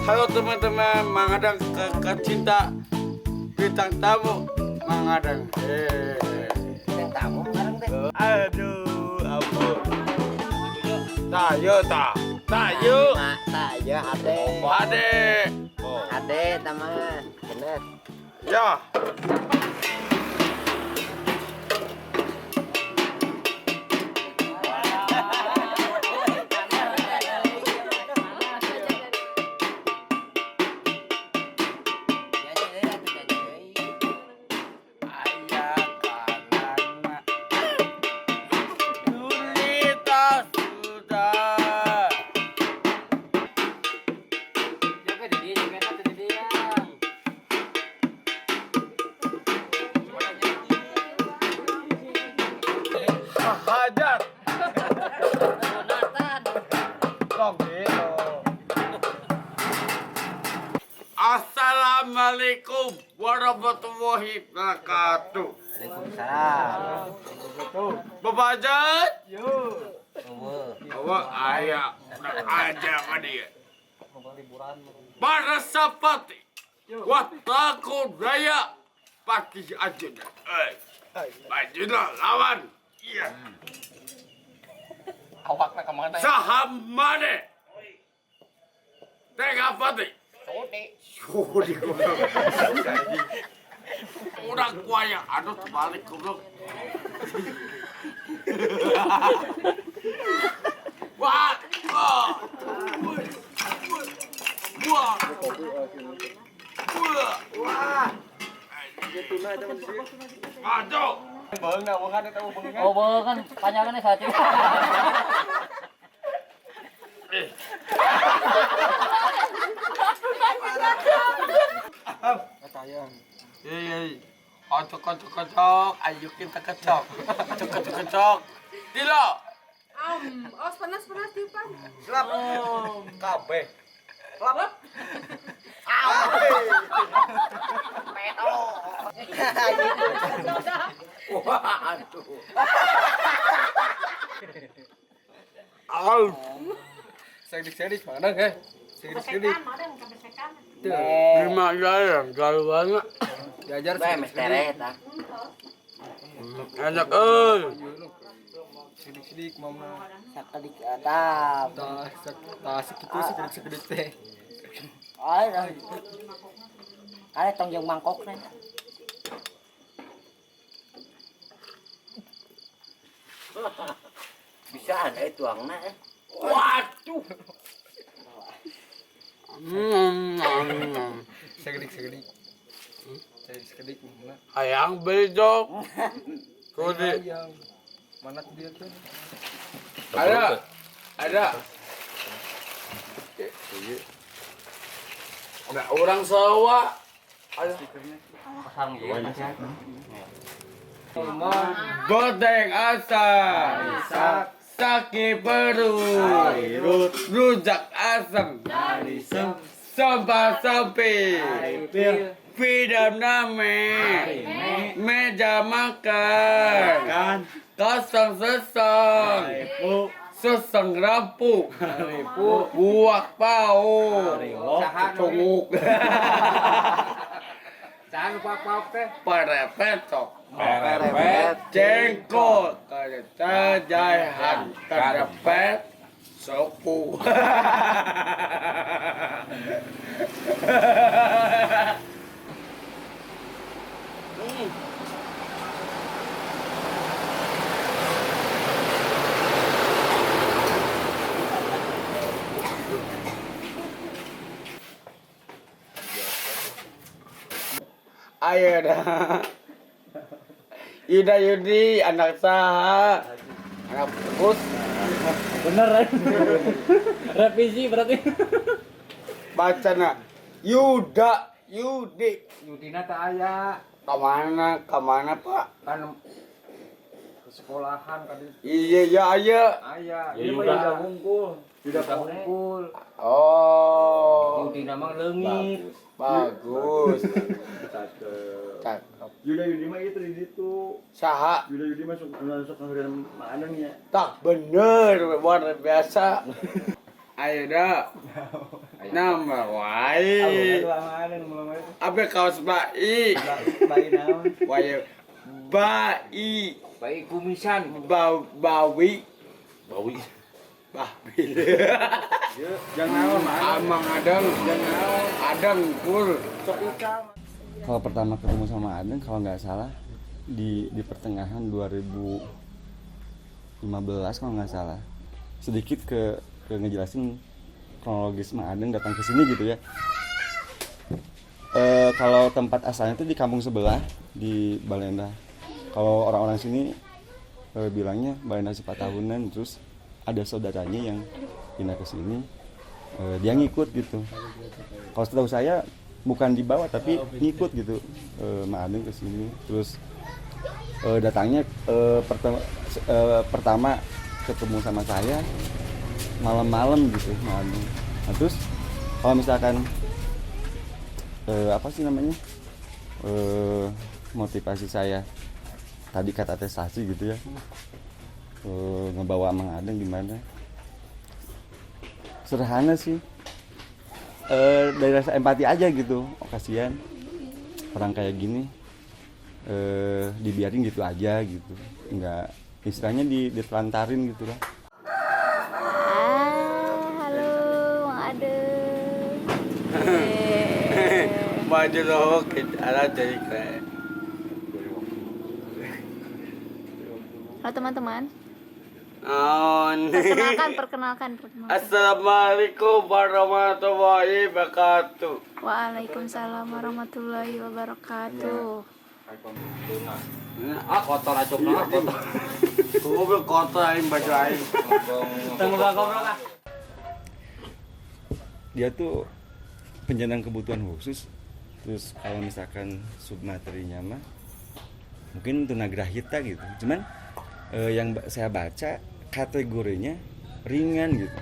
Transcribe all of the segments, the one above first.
Halo teman-teman, menghadang ke cinta bintang tamu menghadang. Bintang tamu bareng teh. Aduh, ampun. Tayo. Tayo ade. Ade. Ade teman. Bener. Ya. Hajar. Kok gitu? Assalamualaikum warahmatullahi wabarakatuh. Waalaikumsalam. Babajan? Eueuh. Awak ayah aja sama dia. Para sapati. Wataku raya pakai ajudan. Ajudan lawan. Iya. Awakna kemana? Saham mana? Tengah pati. Sudi goblok. Udah kuaya, aduh terbalik goblok. Wah. Aduh. Oh, beung kan panjangannya saja. Iya. Kocok. Ayo kita kecok. Kecok. Tilo. Panas di pan. Selap. Kabeh. Lap. Waduh. Al. Sedik mana ke? Sedik. Lima jalan, galuan. Diajar Bae mestere eta. Enak euy. Sedik mama. Sakedik atap. Tah sekitu teh. Ai dah. Ada tong jeung mangkok nih. Bisa ada tuangna eh. Waduh. Sekedik mana? Ayang beli dong. Kode. Mana dia tuh? Ada. Ada orang Sawa. Ada. Pasang gua. Godeng asam. Sakit perut. Rujak asam. Sampah sapi. Pidam name. Meja makan. Kosong sesong. Sesong rampuk. Buak pau. Cunguk. Jangan pak teh. Perepetok. Perepet. Jengkol. Jajahan. Terepet. Sopu. Ayo dah. Yuda Yudi anak saha? Anak pus. Bener kan? Revisi berarti. Bacana Yuda Yudi. Yudina tak aya. Kamana Pak? Kan ke sekolahan kan. Iya aya. Aya. Ya, Ieu mah Yuda. Yuda Hungkul. Yuda Hungkul. Oh. Yudina mah leungit. Bagus. Cakep. Cakep. Yudi mah itu di situ. Saha? Yudi masuk ke hurian mana nih ya? Tak bener luar biasa. Ayo dah. Nama wae. Abe kaos bai. Bayi naon? Wae bai. Baik kumisan. Bawi. Bawi. Bawi. Jangan naon, Amang adang. Adang pur. Kalau pertama ketemu sama Adeng kalau nggak salah di pertengahan 2015 kalau nggak salah, sedikit ke ngejelasin kronologis sama Adeng datang ke sini gitu ya. Kalau tempat asalnya itu di kampung sebelah di Balenda. Kalau orang-orang sini bilangnya Balenda Sipatahunan, terus ada saudaranya yang pindah ke sini, dia ngikut gitu. Kalau setahu saya bukan dibawa tapi ngikut gitu, Ma Adeng ke sini. Terus datangnya pertama ketemu sama saya malam-malam gitu Ma Adeng. Nah, terus kalau misalkan apa sih namanya, motivasi saya tadi kata atestasi gitu ya, ngebawa Mang Adeng gimana, sederhana sih, dari rasa empati aja gitu. Oh kasihan orang kayak gini, dibiarin gitu aja gitu, nggak istilahnya ditelantarin gitu lah. Halo Mang Adeng. Maju loh kita ada jadi keren. Halo teman-teman. On. Perkenalkan. Assalamualaikum warahmatullahi wabarakatuh. Waalaikumsalam warahmatullahi wabarakatuh. Ah kotor acok nah kotor. Goblok kotor aing baju aing. Tunggu goblok. Dia tuh penyandang kebutuhan khusus. Terus kalau misalkan submaterinya mah mungkin tunagrahita gitu. Cuman yang saya baca kategorinya ringan gitu.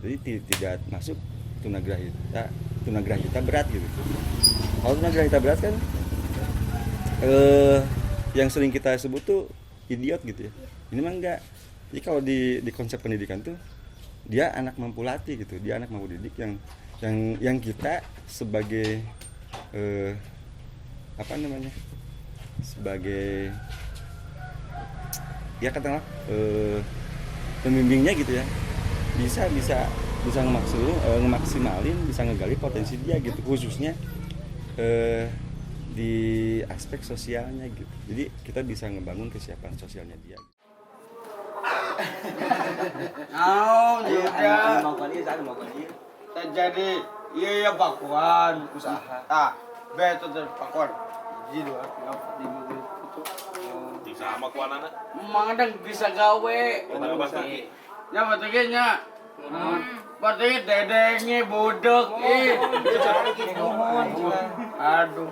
Jadi tidak masuk tunagrahita berat gitu. Kalau tunagrahita berat kan yang sering kita sebut tuh idiot gitu ya. Ini mah enggak. Jadi kalau di konsep pendidikan tuh dia anak mampu latih gitu. Dia anak mampu didik yang kita sebagai apa namanya? Sebagai ya katakanlah pembimbingnya gitu ya. Bisa ngemaksimalin, bisa ngegali potensi dia gitu, khususnya di aspek sosialnya gitu. Jadi kita bisa ngebangun kesiapan sosialnya dia. Juga. Terjadi iya pakuan usaha. Betul pakuan. Jadi dua di mobil itu. Sama kuanana. Mang Adeng bisa gawe. Ya batagenya. Batagenya dedengnya bodok Aduh.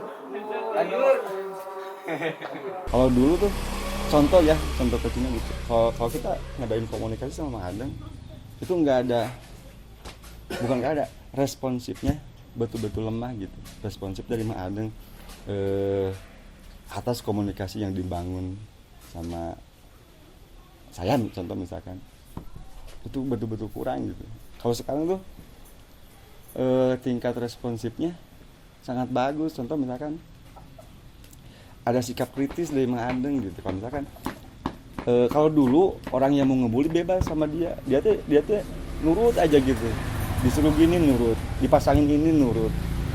Kalau dulu tuh contoh kecilnya gitu. Kalau kita ngadain komunikasi sama Mang Adeng itu nggak ada responsifnya, betul-betul lemah gitu. Responsif dari Mang Adeng atas komunikasi yang dibangun sama saya, contoh misalkan itu betul-betul kurang gitu. Kalau sekarang tuh tingkat responsifnya sangat bagus. Contoh misalkan ada sikap kritis dari Mang Adeng gitu. Kalau misalkan kalau dulu orang yang mau ngebully bebas sama dia tuh nurut aja gitu. Disuruh gini nurut, dipasangin ini nurut,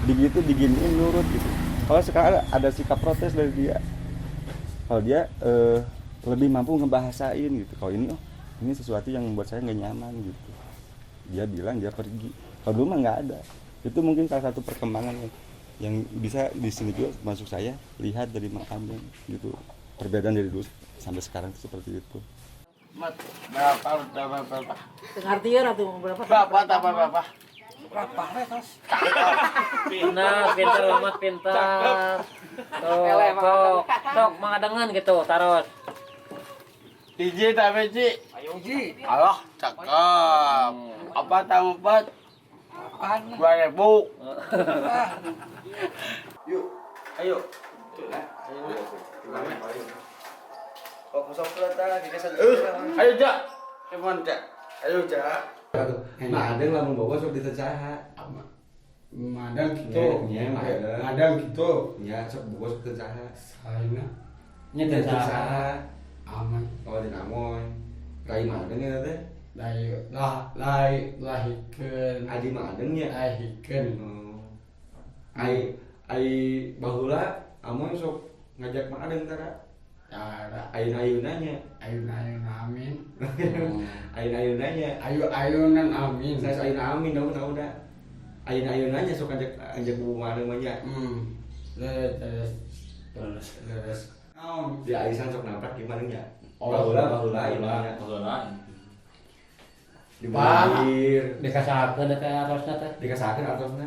diginiin nurut gitu. Kalau sekarang ada sikap protes dari dia. Kalau dia lebih mampu ngebahasain gitu. Kalau ini sesuatu yang membuat saya nggak nyaman gitu. Dia bilang dia pergi. Kalau dulu mah nggak ada. Itu mungkin salah satu perkembangan yang bisa di sini juga masuk saya lihat dari Mang Adeng gitu. Perbedaan dari dulu sampai sekarang itu seperti itu. Berapa? Ngartian atuh berapa? Berapa? Pintar amat pintar. Tok Mang Adengan gitu taros. Hiji tapi Ci. Ayo Ji. Allah, cakep. Apa tamu 4? 2.000. Yuk. Ayo. Ayo, Jak. Kemana, Jak? Ayo, Cak. Madang lamun bawa sok ditecaha. Madang gitu. Nya madang. Madang gitu. Nya sok bawa sok ditecaha. Saina Nya Ditecaha. aman. Oh di namoy. Rai madang ya teh. Lahikeun. Adi madang nya. Lahikeun. Ai baheula amun sok ngajak madang tara. Tara Ayun-ayunan nya. ayun-ayun amin. Ayun-ayunan nya. Ayunan amin. Saya ayun amin tahu dah. Ayun-ayunan nya sok ajak bubu madang mah nya. Terus. Naon? Di aisan sok nampak gimana nya. Oh. Baheula ayunannya. Di Pak. bibir. dikasakeun teh arosna teh. Dikasakeun atosna.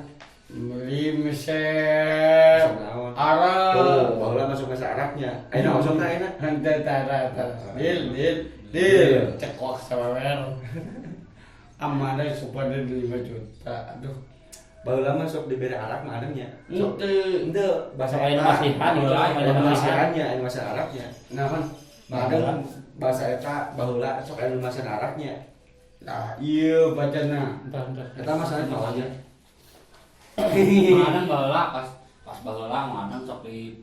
Beli mesin. Sok naon. Arab. Tuh, baheula masuk ke Arabnya. Ayeuna osok teh ayeuna. Henteu tara. Dil. Cekok sawer. Amanah supaya 5 juta. Aduh. Baheula masuk dibere Arab mah adanya. Sok Henteu. bahasa Ayeuna masihan gitu, ayeuna masihannya, anu bahasa Arabnya. Naon? Madang bahasa eta baheula sok anu bahasa Arabnya. Nah, iya bacana. Entah. Eta masalah bawahnya. Madang baheula pas baheula madang sok di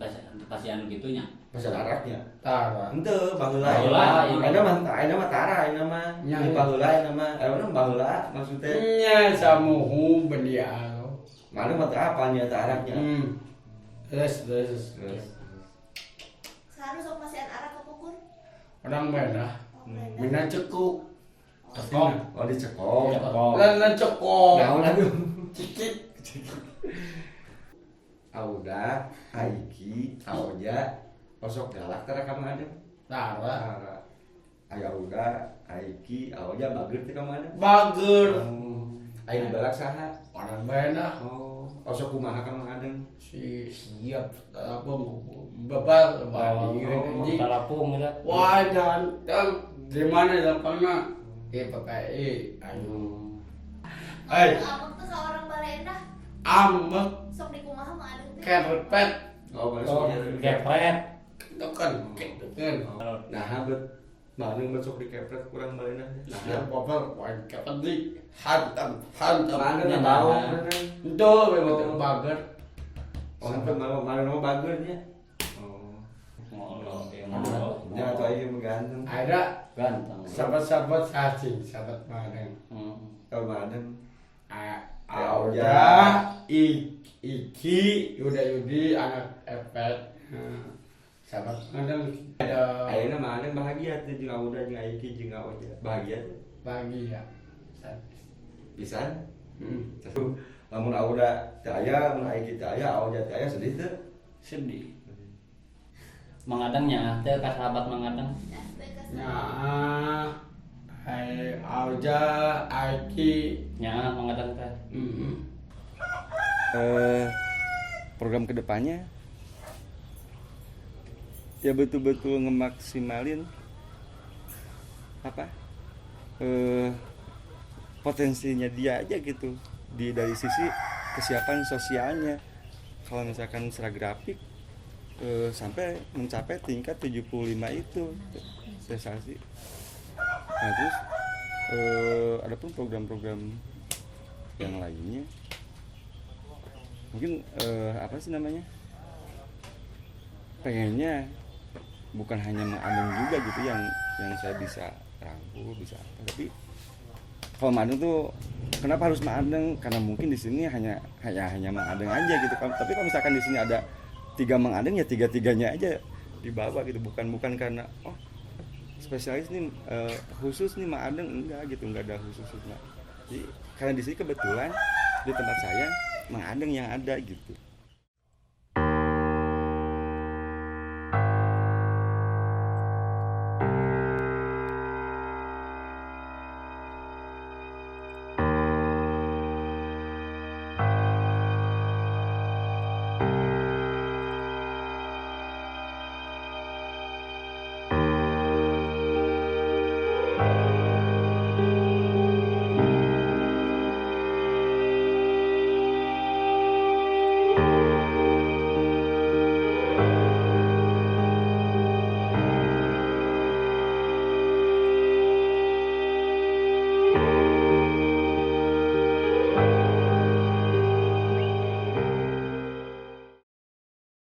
pasian gitunya. Bahasa Arabnya. Tara. Henteu baheula. Baheula, Ayeuna mah tara ayeuna mah. Nya. Di baheula ayeuna mah. Ayeuna baheula maksudnya. Nya samuhu bendialo. Mana mah teu apa nya teu Arabnya. Terus. Seharusnya sok masih arah ke pukur. Orang beda. Mina cekuk. Cekok. Oh dicekok. Lan cekok. Naon aduh. Cicit. Auda, Aiki, Aoja, osok galak tara ka mana? Tara. Aya Auda, Aiki, Aoja bager teh ka mana? Bager. Aya galak saha? Orang beda. Oh, osok kumaha ka mana? Siap. Apa bapak balik anjing. Talapung gitu. Wah, ganteng. Di mana lapangna? PKI. Ayo. Abang tuh seorang balenda. Ambek Sok di kumaha mah ada teh. kerpet. Oh, Oh, masuk gepret. Tekan. Nah, habet mana masuk di kepret kurang balena. Nah, bapak kerpet di hantam. Mana Nya tahu. Itu memang bager. Oh, sampai mana bager nya. Oh. Ya tuh aja mengganteng. Ada Ganteng. sahabat-sahabat asing, sahabat Madang. Kalau mana? Auda, Iki, Yudi, anak Epet. Sahabat Madang ada Ayeuna mana bahagia tuh jeung Auda jeung Aiki jeung Aoja. Bahagia tuh. bahagia. Pisan. Hmm. Lamun Auda teu aya, mun Aiki teu aya, Aoja teu aya sedih teu. Sedih. Mengadangnya teh ka sahabat mengadang. Nah, Auda, Iki. Nya mengadang teh. Program kedepannya ya betul-betul ngemaksimalin apa potensinya dia aja gitu dari sisi kesiapan sosialnya. Kalau misalkan seragrafik sampai mencapai tingkat 75 itu prestasi. Nah terus adapun program-program yang lainnya mungkin apa sih namanya, pengennya bukan hanya Madang juga gitu yang saya bisa rangkul bisa apa, tapi kalau Madang tuh kenapa harus Madang, karena mungkin di sini hanya Madang aja gitu. Tapi kalau misalkan di sini ada 3 Madang ya 3-3-nya aja dibawa gitu, bukan karena oh spesialis nih khusus nih Madang, enggak gitu, enggak ada khusus. Jadi karena di sini kebetulan di tempat saya Madang yang ada gitu.